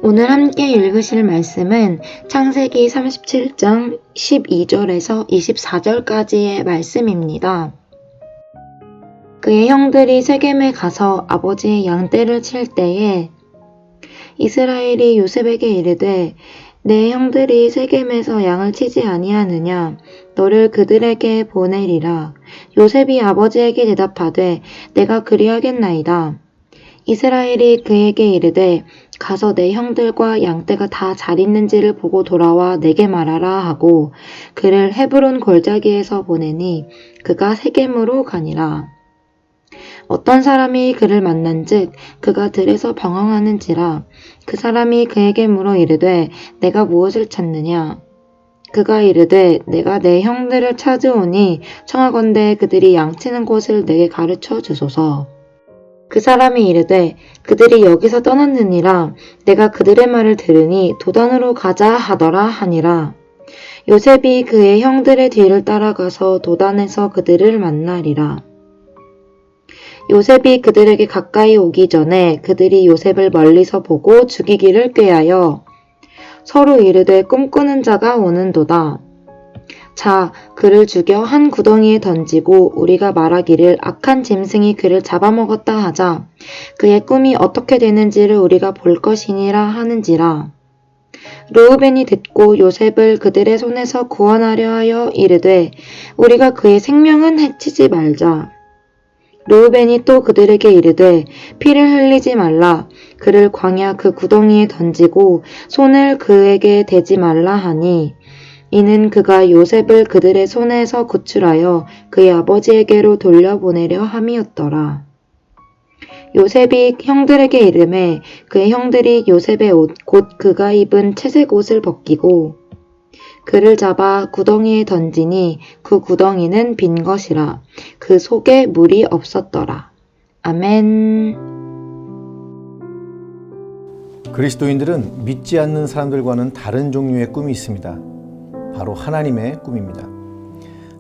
오늘 함께 읽으실 말씀은 창세기 37장 12절에서 24절까지의 말씀입니다. 그의 형들이 세겜에 가서 아버지의 양떼를 칠 때에 이스라엘이 요셉에게 이르되 내 형들이 세겜에서 양을 치지 아니하느냐 너를 그들에게 보내리라. 요셉이 아버지에게 대답하되 내가 그리하겠나이다. 이스라엘이 그에게 이르되 가서 내 형들과 양떼가 다 잘 있는지를 보고 돌아와 내게 말하라 하고 그를 헤브론 골짜기에서 보내니 그가 세겜으로 가니라. 어떤 사람이 그를 만난즉 그가 들에서 방황하는지라. 그 사람이 그에게 물어 이르되 내가 무엇을 찾느냐. 그가 이르되 내가 내 형들을 찾으오니 청하건대 그들이 양치는 곳을 내게 가르쳐 주소서. 그 사람이 이르되 그들이 여기서 떠났느니라. 내가 그들의 말을 들으니 도단으로 가자 하더라 하니라. 요셉이 그의 형들의 뒤를 따라가서 도단에서 그들을 만나리라. 요셉이 그들에게 가까이 오기 전에 그들이 요셉을 멀리서 보고 죽이기를 꾀하여 서로 이르되 꿈꾸는 자가 오는도다. 자, 그를 죽여 한 구덩이에 던지고 우리가 말하기를 악한 짐승이 그를 잡아먹었다 하자. 그의 꿈이 어떻게 되는지를 우리가 볼 것이니라 하는지라. 르우벤이 듣고 요셉을 그들의 손에서 구원하려 하여 이르되 우리가 그의 생명은 해치지 말자. 르우벤이 또 그들에게 이르되 피를 흘리지 말라. 그를 광야 그 구덩이에 던지고 손을 그에게 대지 말라 하니 이는 그가 요셉을 그들의 손에서 구출하여 그의 아버지에게로 돌려보내려 함이었더라. 요셉이 형들에게 이르매 그의 형들이 요셉의 옷 곧 그가 입은 채색 옷을 벗기고 그를 잡아 구덩이에 던지니 그 구덩이는 빈 것이라. 그 속에 물이 없었더라. 아멘. 그리스도인들은 믿지 않는 사람들과는 다른 종류의 꿈이 있습니다. 바로 하나님의 꿈입니다.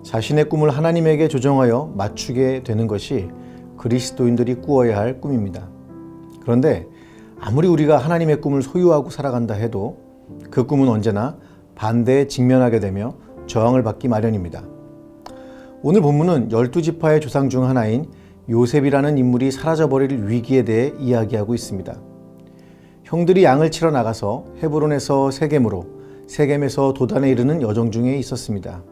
자신의 꿈을 하나님에게 조정하여 맞추게 되는 것이 그리스도인들이 꾸어야 할 꿈입니다. 그런데 아무리 우리가 하나님의 꿈을 소유하고 살아간다 해도 그 꿈은 언제나 반대에 직면하게 되며 저항을 받기 마련입니다. 오늘 본문은 12지파의 조상 중 하나인 요셉이라는 인물이 사라져버릴 위기에 대해 이야기하고 있습니다. 형들이 양을 치러 나가서 헤브론에서 세겜으로, 세겜에서 도단에 이르는 여정 중에 있었습니다.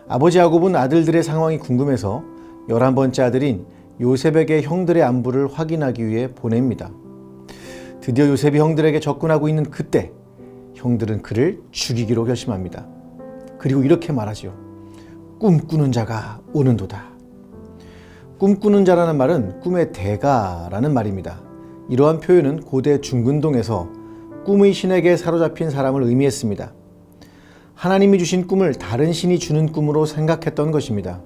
아버지 야곱은 아들들의 상황이 궁금해서 11번째 아들인 요셉에게 형들의 안부를 확인하기 위해 보냅니다. 드디어 요셉이 형들에게 접근하고 있는 그때 형들은 그를 죽이기로 결심합니다. 그리고 이렇게 말하지요. 꿈꾸는 자가 오는도다. 꿈꾸는 자라는 말은 꿈의 대가라는 말입니다. 이러한 표현은 고대 중근동에서 꿈의 신에게 사로잡힌 사람을 의미했습니다. 하나님이 주신 꿈을 다른 신이 주는 꿈으로 생각했던 것입니다.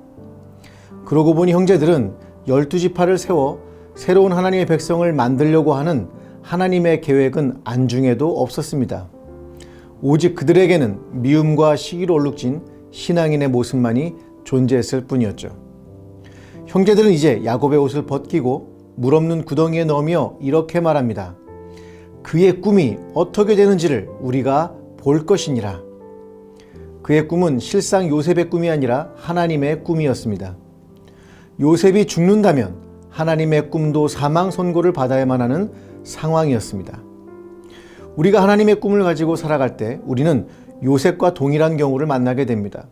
그러고 보니 형제들은 12지파를 세워 새로운 하나님의 백성을 만들려고 하는 하나님의 계획은 안중에도 없었습니다. 오직 그들에게는 미움과 시기로 얼룩진 신앙인의 모습만이 존재했을 뿐이었죠. 형제들은 이제 야곱의 옷을 벗기고 물 없는 구덩이에 넣으며 이렇게 말합니다. 그의 꿈이 어떻게 되는지를 우리가 볼 것이니라. 그의 꿈은 실상 요셉의 꿈이 아니라 하나님의 꿈이었습니다. 요셉이 죽는다면 하나님의 꿈도 사망 선고를 받아야만 하는 상황이었습니다. 우리가 하나님의 꿈을 가지고 살아갈 때 우리는 요셉과 동일한 경우를 만나게 됩니다.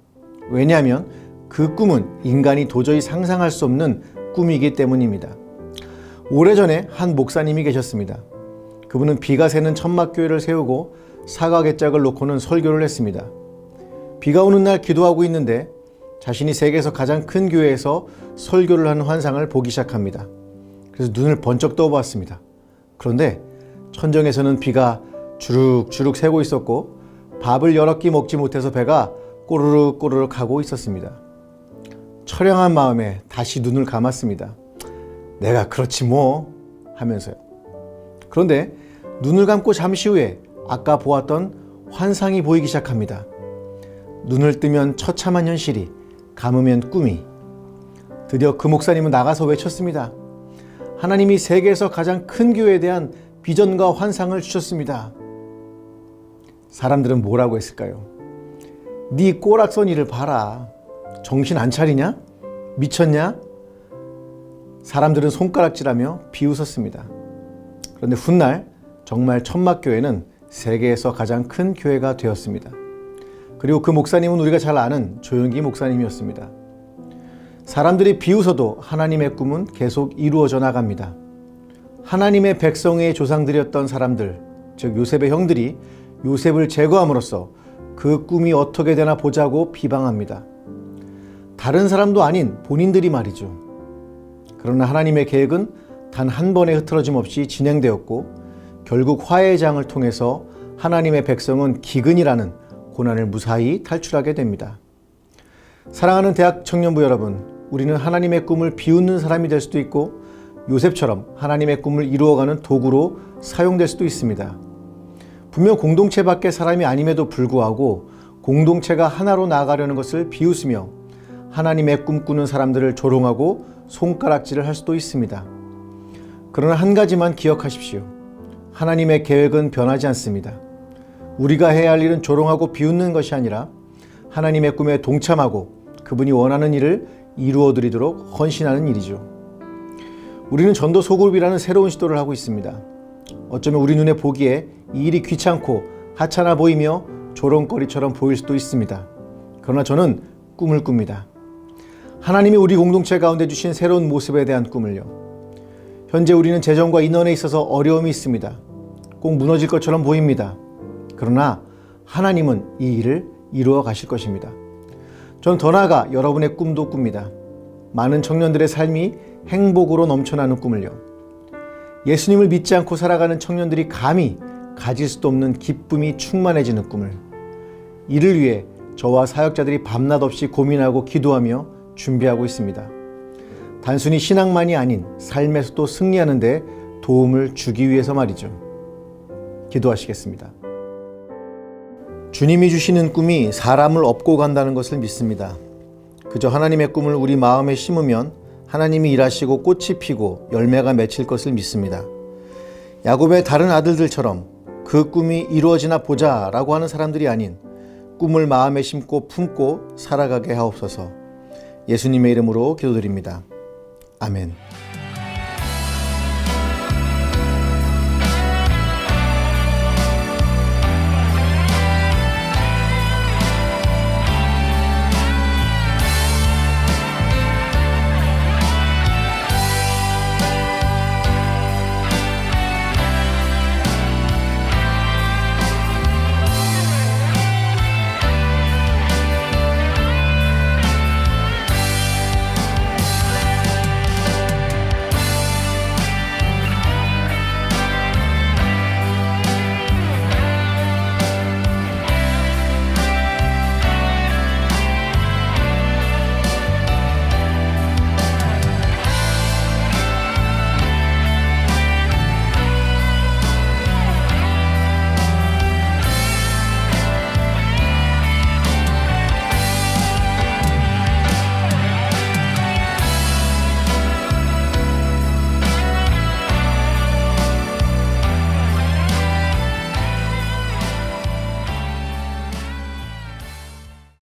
왜냐하면 그 꿈은 인간이 도저히 상상할 수 없는 꿈이기 때문입니다. 오래전에 한 목사님이 계셨습니다. 그분은 비가 새는 천막교회를 세우고 사과개짝을 놓고는 설교를 했습니다. 비가 오는 날 기도하고 있는데 자신이 세계에서 가장 큰 교회에서 설교를 하는 환상을 보기 시작합니다. 그래서 눈을 번쩍 떠보았습니다. 그런데 천정에서는 비가 주룩주룩 새고 있었고 밥을 여러 끼 먹지 못해서 배가 꼬르륵 꼬르륵 하고 있었습니다. 처량한 마음에 다시 눈을 감았습니다. 내가 그렇지 뭐 하면서요. 그런데 눈을 감고 잠시 후에 아까 보았던 환상이 보이기 시작합니다. 눈을 뜨면 처참한 현실이, 감으면 꿈이. 드디어 그 목사님은 나가서 외쳤습니다. 하나님이 세계에서 가장 큰 교회에 대한 비전과 환상을 주셨습니다. 사람들은 뭐라고 했을까요? 네 꼬락서니를 봐라. 정신 안 차리냐? 미쳤냐? 사람들은 손가락질하며 비웃었습니다. 그런데 훗날 정말 천막교회는 세계에서 가장 큰 교회가 되었습니다. 그리고 그 목사님은 우리가 잘 아는 조용기 목사님이었습니다. 사람들이 비웃어도 하나님의 꿈은 계속 이루어져 나갑니다. 하나님의 백성의 조상들이었던 사람들, 즉 요셉의 형들이 요셉을 제거함으로써 그 꿈이 어떻게 되나 보자고 비방합니다. 다른 사람도 아닌 본인들이 말이죠. 그러나 하나님의 계획은 단 한 번의 흐트러짐 없이 진행되었고 결국 화해의 장을 통해서 하나님의 백성은 기근이라는 고난을 무사히 탈출하게 됩니다. 사랑하는 대학 청년부 여러분, 우리는 하나님의 꿈을 비웃는 사람이 될 수도 있고 요셉처럼 하나님의 꿈을 이루어가는 도구로 사용될 수도 있습니다. 분명 공동체 밖의 사람이 아님에도 불구하고 공동체가 하나로 나아가려는 것을 비웃으며 하나님의 꿈꾸는 사람들을 조롱하고 손가락질을 할 수도 있습니다. 그러나 한 가지만 기억하십시오. 하나님의 계획은 변하지 않습니다. 우리가 해야 할 일은 조롱하고 비웃는 것이 아니라 하나님의 꿈에 동참하고 그분이 원하는 일을 이루어드리도록 헌신하는 일이죠. 우리는 전도 소그룹이라는 새로운 시도를 하고 있습니다. 어쩌면 우리 눈에 보기에 이 일이 귀찮고 하찮아 보이며 조롱거리처럼 보일 수도 있습니다. 그러나 저는 꿈을 꿉니다. 하나님이 우리 공동체 가운데 주신 새로운 모습에 대한 꿈을요. 현재 우리는 재정과 인원에 있어서 어려움이 있습니다. 꼭 무너질 것처럼 보입니다. 그러나 하나님은 이 일을 이루어 가실 것입니다. 저는 더 나아가 여러분의 꿈도 꿉니다. 많은 청년들의 삶이 행복으로 넘쳐나는 꿈을요. 예수님을 믿지 않고 살아가는 청년들이 감히 가질 수도 없는 기쁨이 충만해지는 꿈을. 이를 위해 저와 사역자들이 밤낮 없이 고민하고 기도하며 준비하고 있습니다. 단순히 신앙만이 아닌 삶에서도 승리하는 데 도움을 주기 위해서 말이죠. 기도하시겠습니다. 주님이 주시는 꿈이 사람을 업고 간다는 것을 믿습니다. 그저 하나님의 꿈을 우리 마음에 심으면 하나님이 일하시고 꽃이 피고 열매가 맺힐 것을 믿습니다. 야곱의 다른 아들들처럼 그 꿈이 이루어지나 보자라고 하는 사람들이 아닌 꿈을 마음에 심고 품고 살아가게 하옵소서. 예수님의 이름으로 기도드립니다. 아멘.